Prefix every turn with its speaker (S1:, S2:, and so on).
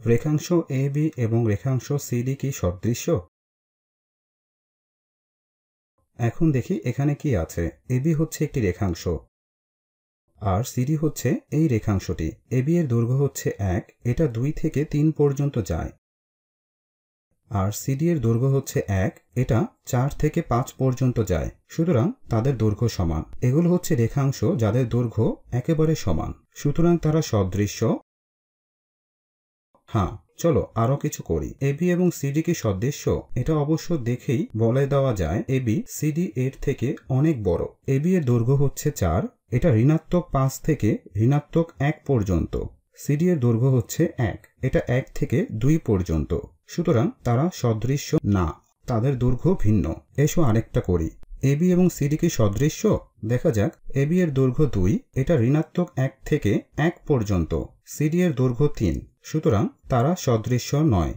S1: রেখাংশ AB এবং রেখাংশ CD কি সদৃশ্য? এখন দেখি এখানে কি আছে। AB হচ্ছে একটি রেখাংশ আর CD হচ্ছে এই রেখাংশটি। AB এর দৈর্ঘ্য হচ্ছে 1, এটা 2 থেকে 3 পর্যন্ত যায়। আর CD এর দৈর্ঘ্য হচ্ছে 1, এটা 4 থেকে 5 পর্যন্ত যায়। সুতরাং তাদের দৈর্ঘ্য সমান। এগুলো হচ্ছে রেখাংশ যাদের দৈর্ঘ্য একেবারে সমান। সুতরাং তারা সদৃশ্য। হ্যাঁ, চলো আরো কিছু করি। AB এবং CD কি সদৃশ্য? এটা অবশ্য দেখেই বলে দেওয়া যায় AB CD এর থেকে অনেক বড়। AB এর দৈর্ঘ্য হচ্ছে 4, এটা ঋণাত্মক 5 থেকে ঋণাত্মক 1 পর্যন্ত। CD এর দৈর্ঘ্য হচ্ছে 1, এটা 1 থেকে 2 পর্যন্ত। সুতরাং তারা সদৃশ্য না, তাদের দৈর্ঘ্য ভিন্ন। এসো আরেকটা করি। AB এবং CD কি সদৃশ্য? দেখা যাক। AB এর দৈর্ঘ্য 2, এটা ঋণাত্মক 1 থেকে 1 পর্যন্ত। CD এর দৈর্ঘ্য 3, সুতরাং তারা সদৃশ্য নয়।